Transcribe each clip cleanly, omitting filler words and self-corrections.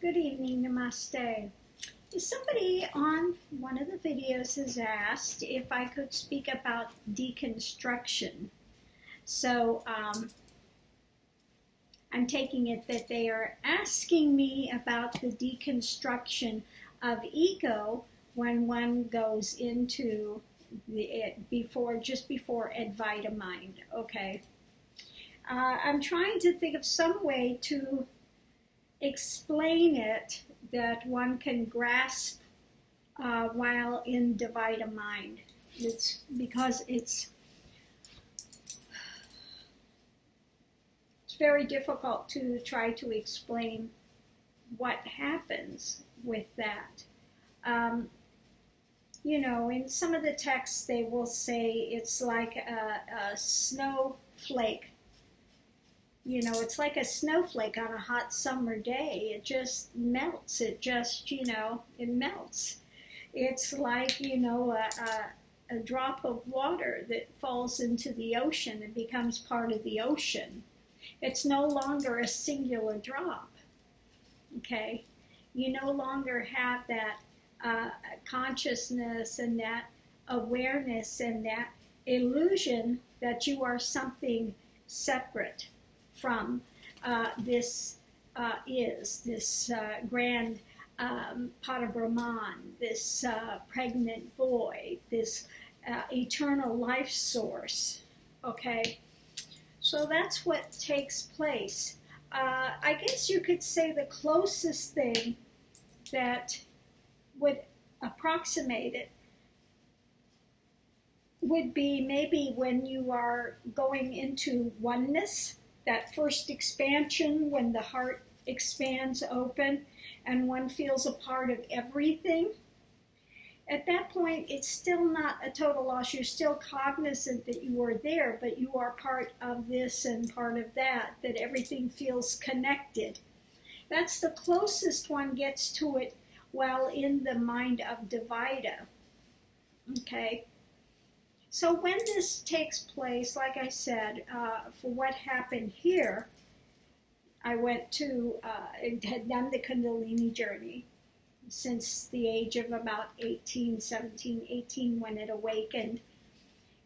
Good evening, namaste. Somebody on one of the videos has asked if I could speak about deconstruction. So I'm taking it that they are asking me about the deconstruction of ego when one goes into just before Advaita mind. Okay. I'm trying to think of some way to explain it that one can grasp while in Dvaita mind. It's because it's very difficult to try to explain what happens with that. In some of the texts they will say it's like a snowflake. It's like a snowflake on a hot summer day. It just melts. It melts. It's like, a drop of water that falls into the ocean and becomes part of the ocean. It's no longer a singular drop, okay? You no longer have that consciousness and that awareness and that illusion that you are something separate from this grand Parabrahman, this pregnant void, this eternal life source, okay? So that's what takes place. I guess you could say the closest thing that would approximate it would be maybe when you are going into oneness, that first expansion when the heart expands open and one feels a part of everything. At that point, it's still not a total loss. You're still cognizant that you are there, but you are part of this and part of that everything feels connected. That's the closest one gets to it while in the mind of Dvaita. Okay? So when this takes place, like I said, for what happened here, I went to, had done the Kundalini journey since the age of about 18 when it awakened,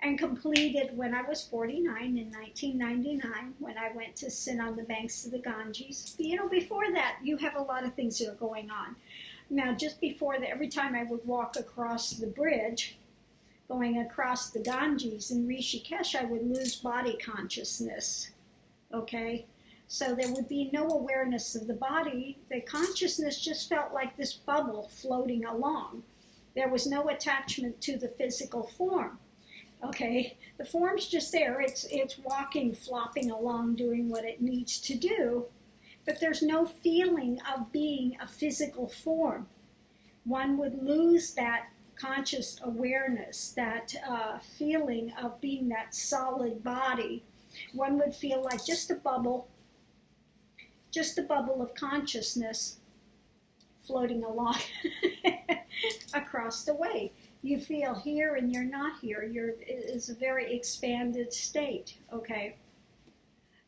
and completed when I was 49 in 1999 when I went to sit on the banks of the Ganges. Before that, you have a lot of things that are going on. Now, just before that, every time I would walk across the bridge, going across the Ganges in Rishikesh, I would lose body consciousness, okay? So there would be no awareness of the body. The consciousness just felt like this bubble floating along. There was no attachment to the physical form, okay? The form's just there. It's walking, flopping along, doing what it needs to do, but there's no feeling of being a physical form. One would lose that conscious awareness, that feeling of being that solid body. One would feel like just a bubble of consciousness floating along across the way. You feel here and you're not here. It's a very expanded state, okay?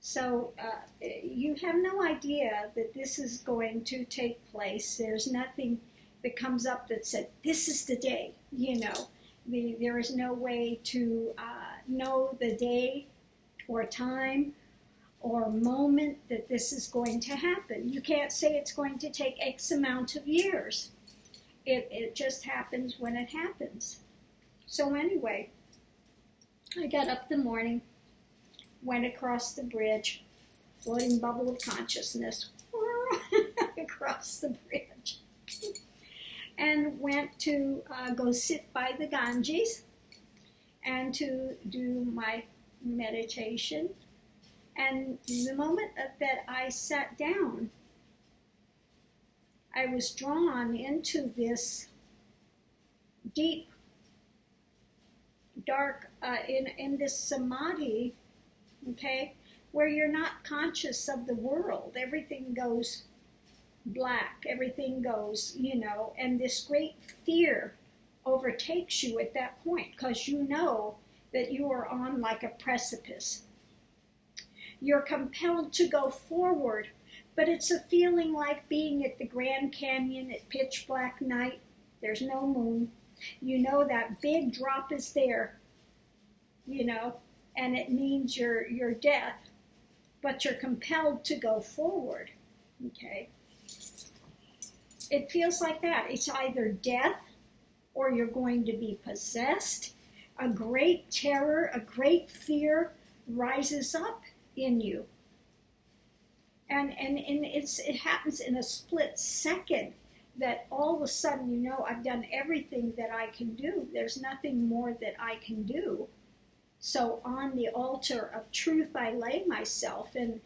So you have no idea that this is going to take place. There's nothing that comes up that said, this is the day, there is no way to know the day or time or moment that this is going to happen. You can't say it's going to take X amount of years. It just happens when it happens. So anyway, I got up in the morning, went across the bridge, floating bubble of consciousness, across the bridge. And went to go sit by the Ganges and to do my meditation. And the moment that I sat down, I was drawn into this deep, dark, in this samadhi, okay, where you're not conscious of the world. Everything goes black, everything goes, and this great fear overtakes you at that point because you know that you are on like a precipice. You're compelled to go forward, But it's a feeling like being at the Grand Canyon at pitch black night. There's no moon. You know that big drop is there, you know, and it means your death, but you're compelled to go forward, okay? It feels like that. It's either death or you're going to be possessed. A great terror, a great fear rises up in you. And it happens in a split second that all of a sudden, you know, I've done everything that I can do. There's nothing more that I can do. So on the altar of truth, I lay myself, and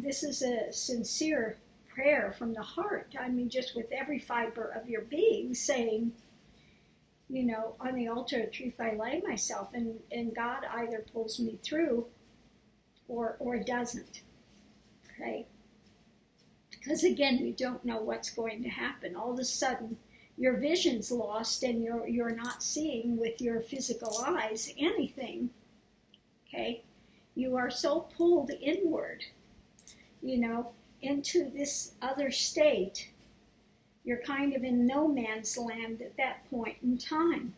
this is a sincere prayer from the heart. I mean, just with every fiber of your being saying, you know, on the altar of truth, I lay myself, and God either pulls me through or doesn't, okay? Because again, you don't know what's going to happen. All of a sudden, your vision's lost and you're not seeing with your physical eyes anything, okay? You are so pulled inward, you know, into this other state. You're kind of in no man's land at that point in time,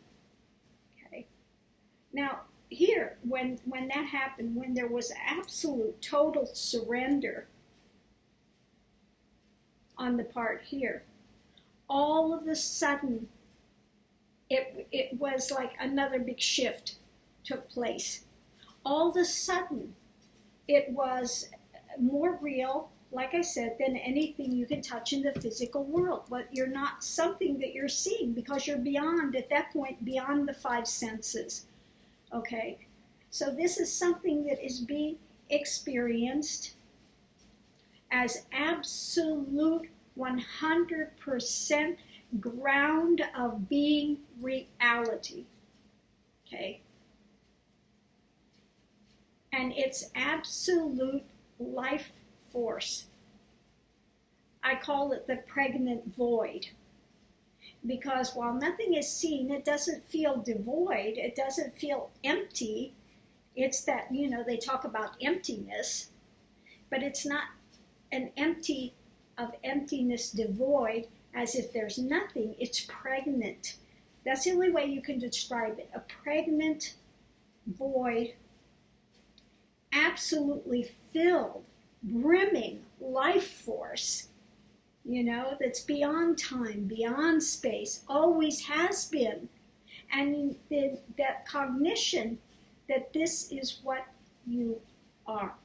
okay? Now, here, when that happened, when there was absolute total surrender on the part here, all of a sudden, it was like another big shift took place. All of a sudden, it was more real, like I said, than anything you can touch in the physical world. But you're not something that you're seeing because you're beyond, at that point, beyond the five senses. Okay? So this is something that is being experienced as absolute 100% ground of being reality. Okay? And it's absolute life force. I call it the pregnant void. Because while nothing is seen, it doesn't feel devoid, it doesn't feel empty. It's that, you know, they talk about emptiness, but it's not an empty of emptiness devoid as if there's nothing. It's pregnant. That's the only way you can describe it. A pregnant void, absolutely filled, brimming life force, you know, that's beyond time, beyond space, always has been. And that cognition that this is what you are.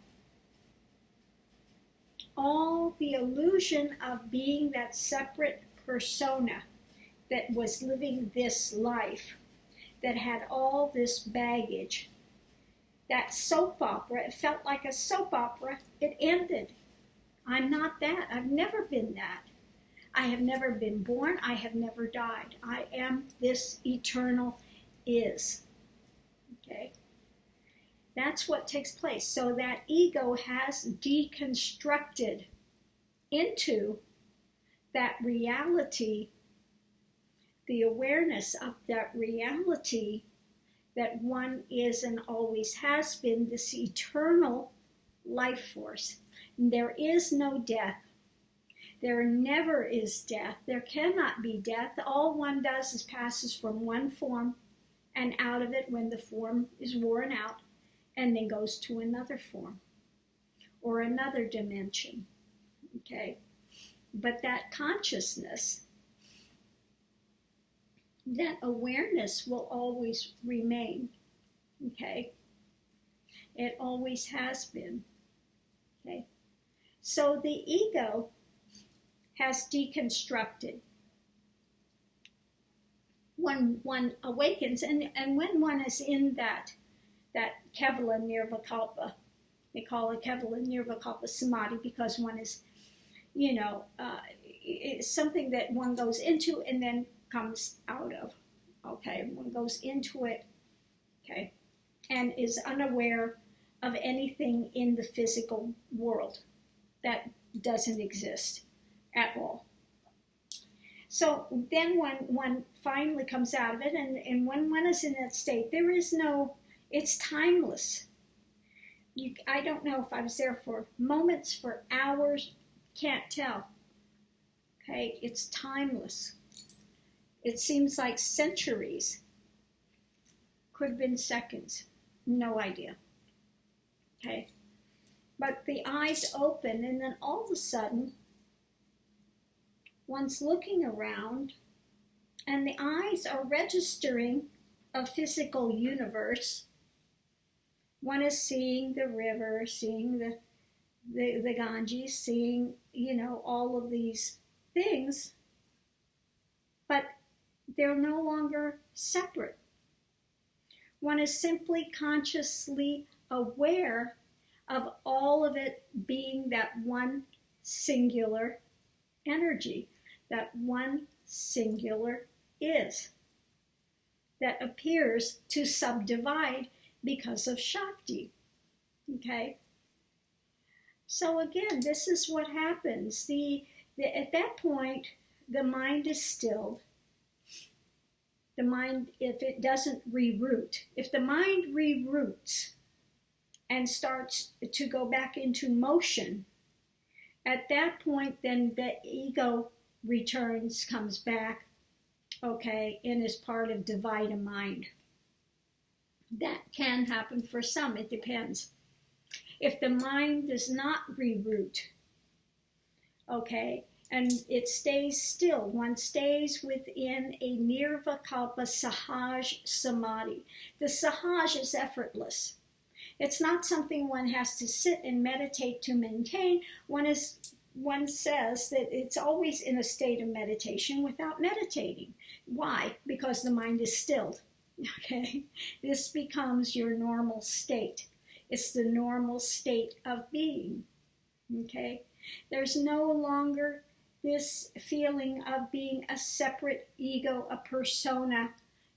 All the illusion of being that separate persona that was living this life, that had all this baggage, that soap opera, it felt like a soap opera, it ended. I'm not that. I've never been that. I have never been born. I have never died. I am this eternal is. Okay? That's what takes place. So that ego has deconstructed into that reality, the awareness of that reality that one is and always has been, this eternal life force. And there is no death. There never is death. There cannot be death. All one does is passes from one form and out of it when the form is worn out, and then goes to another form or another dimension. Okay? But that consciousness, that awareness will always remain. Okay? It always has been. Okay? So the ego has deconstructed. When one awakens, and when one is in that Kevala Nirvikalpa, they call it Kevala Nirvikalpa Samadhi, because one is, you know, it's something that one goes into and then comes out of. Okay, one goes into it, okay, and is unaware of anything in the physical world that doesn't exist at all. So then one finally comes out of it, and when one is in that state, there is no, it's timeless. I don't know if I was there for moments, for hours, can't tell. Okay, it's timeless. It seems like centuries. Could have been seconds. No idea. Okay, but the eyes open, and then all of a sudden, one's looking around, and the eyes are registering a physical universe. One is seeing the river, seeing the Ganges, seeing, all of these things, but they're no longer separate. One is simply consciously aware of all of it being that one singular energy, that one singular is, that appears to subdivide because of Shakti. Okay? So again, this is what happens. At that point, the mind is stilled. The mind, if it doesn't reroute, if the mind reroutes and starts to go back into motion, at that point, then the ego returns, comes back, okay, and is part of divide a mind. That can happen for some, it depends. If the mind does not reroute, okay, and it stays still, one stays within a nirvikalpa sahaj samadhi. The sahaj is effortless. It's not something one has to sit and meditate to maintain. One says that it's always in a state of meditation without meditating. Why? Because the mind is stilled. Okay? This becomes your normal state. It's the normal state of being. Okay? There's no longer this feeling of being a separate ego, a persona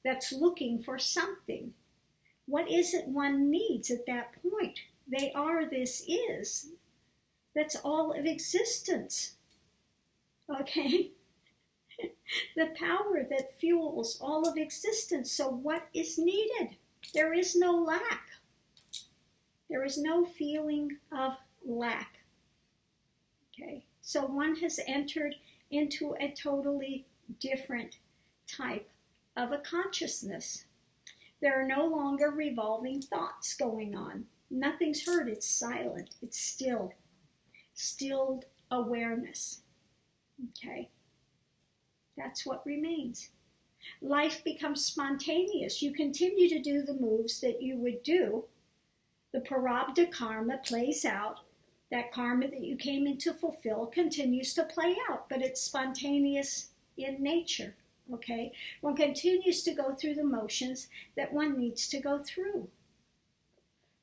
that's looking for something. What is it one needs at that point? They are, this is. That's all of existence. Okay? The power that fuels all of existence. So what is needed? There is no lack. There is no feeling of lack. Okay? So one has entered into a totally different type of a consciousness. There are no longer revolving thoughts going on. Nothing's heard. It's silent. It's still. Stilled awareness. Okay? That's what remains. Life becomes spontaneous. You continue to do the moves that you would do. The prarabdha karma plays out. That karma that you came in to fulfill continues to play out, but it's spontaneous in nature. Okay? One continues to go through the motions that one needs to go through.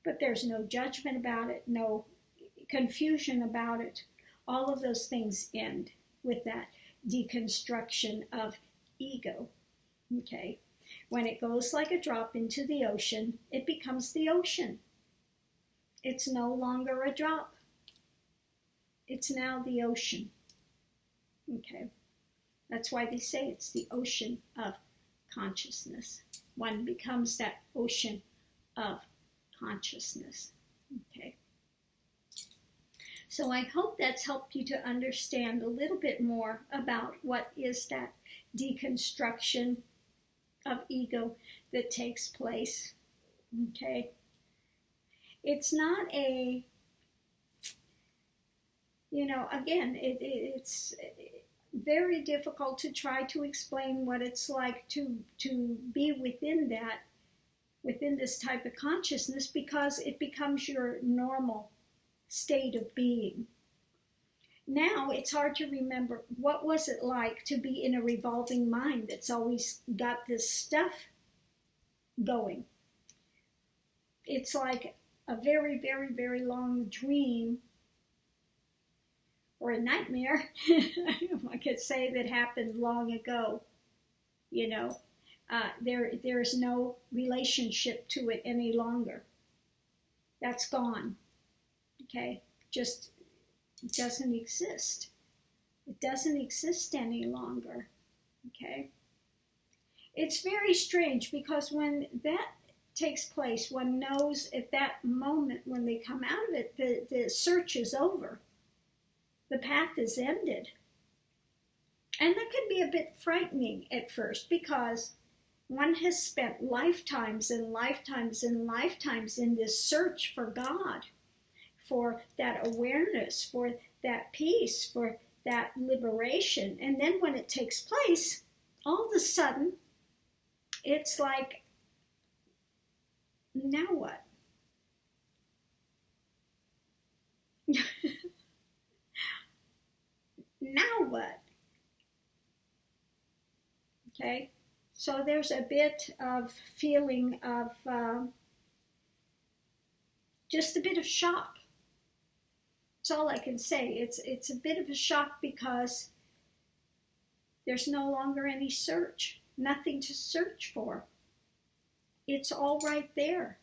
But there's no judgment about it, no confusion about it. All of those things end with that deconstruction of ego. Okay? When it goes like a drop into the ocean, it becomes the ocean. It's no longer a drop. It's now the ocean. Okay? That's why they say it's the ocean of consciousness. One becomes that ocean of consciousness. Okay? So I hope that's helped you to understand a little bit more about what is that deconstruction of ego that takes place. Okay? It's not a, again, it's very difficult to try to explain what it's like to be within this type of consciousness, because it becomes your normal state of being. Now it's hard to remember, what was it like to be in a revolving mind that's always got this stuff going? It's like a very, very, very long dream, or a nightmare, I could say, that happened long ago. There's no relationship to it any longer. That's gone. Okay? Just doesn't exist. It doesn't exist any longer. Okay? It's very strange, because when that takes place, one knows at that moment when they come out of it, the search is over. The path is ended. And that can be a bit frightening at first, because one has spent lifetimes and lifetimes and lifetimes in this search for God, for that awareness, for that peace, for that liberation. And then when it takes place, all of a sudden, it's like, now what? Now what? Okay, so there's a bit of feeling of just a bit of shock. That's all I can say. It's a bit of a shock, because there's no longer any search, nothing to search for. It's all right there,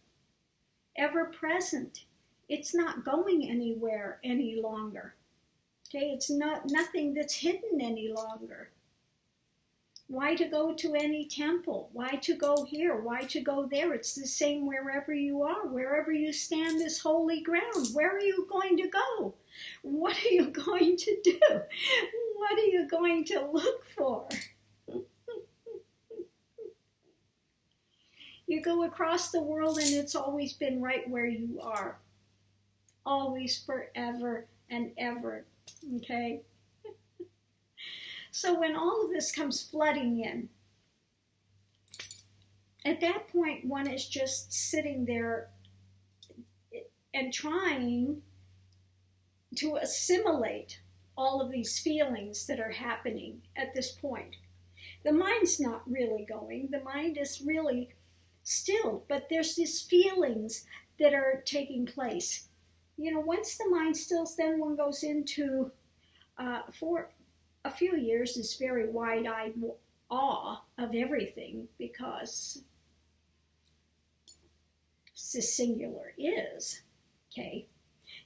ever present. It's not going anywhere any longer. Okay, it's not nothing that's hidden any longer. Why to go to any temple? Why to go here? Why to go there? It's the same wherever you are. Wherever you stand is holy ground. Where are you going to go? What are you going to do? What are you going to look for? You go across the world and it's always been right where you are. Always, forever and ever. Okay? So when all of this comes flooding in, at that point one is just sitting there and trying to assimilate all of these feelings that are happening at this point. The mind's not really going. The mind is really still, but there's these feelings that are taking place. You know, once the mind stills, then one goes into, for a few years, this very wide-eyed awe of everything, because the singular is, okay?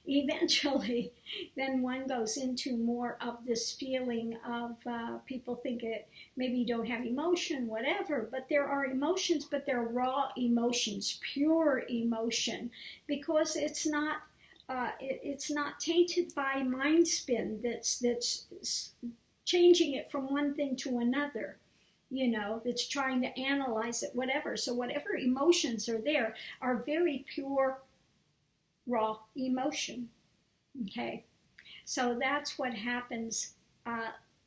Eventually, then one goes into more of this feeling of people think it, maybe you don't have emotion, whatever, but there are emotions, but they're raw emotions, pure emotion, because it's not tainted by mind spin that's changing it from one thing to another, you know, that's trying to analyze it, whatever. So whatever emotions are there are very pure, raw emotion, okay? So that's what happens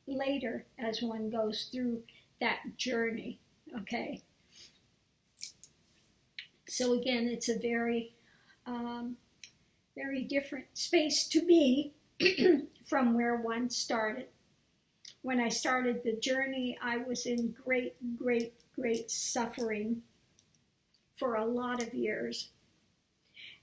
later as one goes through that journey, okay? So again, it's a very, very different space to be from where one started. When I started the journey, I was in great, great, great suffering for a lot of years.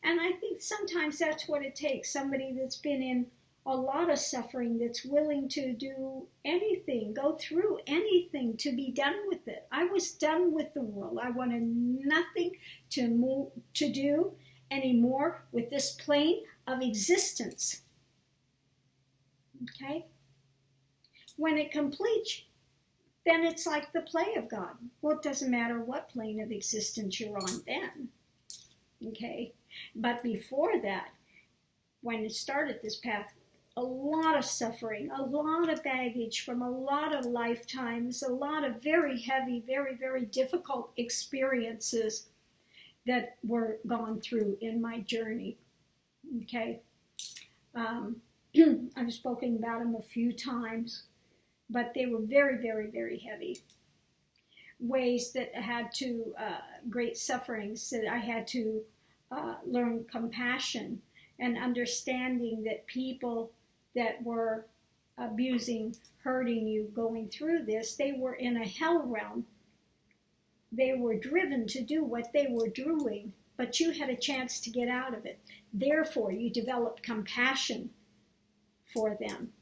And I think sometimes that's what it takes, somebody that's been in a lot of suffering, that's willing to do anything, go through anything to be done with it. I was done with the world. I wanted nothing to do anymore with this plane of existence. Okay? When it completes, then it's like the play of God. Well, it doesn't matter what plane of existence you're on then. Okay? But before that, when it started this path, a lot of suffering, a lot of baggage from a lot of lifetimes, a lot of very heavy, very, very difficult experiences that were gone through in my journey. Okay? I've spoken about them a few times, but they were very, very, very heavy. Ways that I had to, great sufferings that I had to learn compassion and understanding that people that were abusing, hurting you, going through this, they were in a hell realm. They were driven to do what they were doing, but you had a chance to get out of it. Therefore, you developed compassion for them.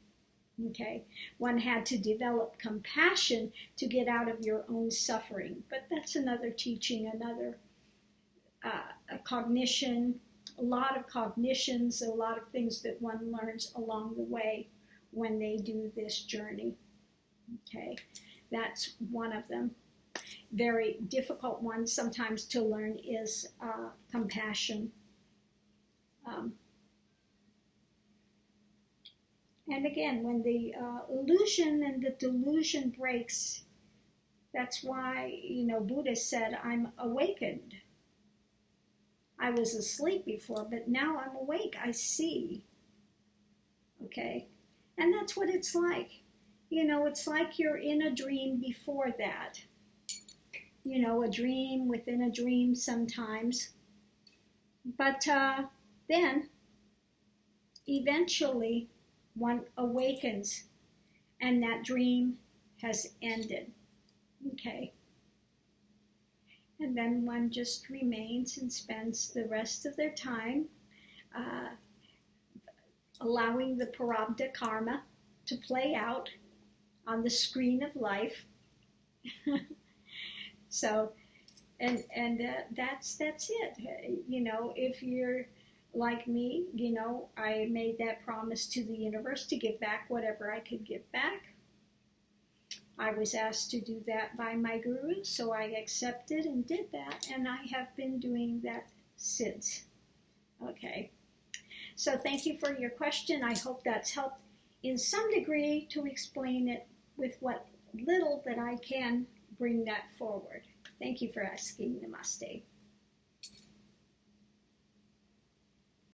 Okay, one had to develop compassion to get out of your own suffering, but that's another teaching, another a cognition, a lot of cognitions, a lot of things that one learns along the way when they do this journey. Okay, that's one of them. very difficult one sometimes to learn is compassion. And again, when the illusion and the delusion breaks, that's why, Buddha said, I'm awakened. I was asleep before, but now I'm awake. I see. Okay? And that's what it's like. It's like you're in a dream before that. A dream within a dream sometimes. But then, eventually, one awakens, and that dream has ended. Okay? And then one just remains and spends the rest of their time allowing the prarabdha karma to play out on the screen of life. So, and that's it. If you're like me, I made that promise to the universe to give back whatever I could give back. I was asked to do that by my guru, so I accepted and did that, and I have been doing that since. Okay. So thank you for your question. I hope that's helped in some degree to explain it with what little that I can bring that forward. Thank you for asking. Namaste.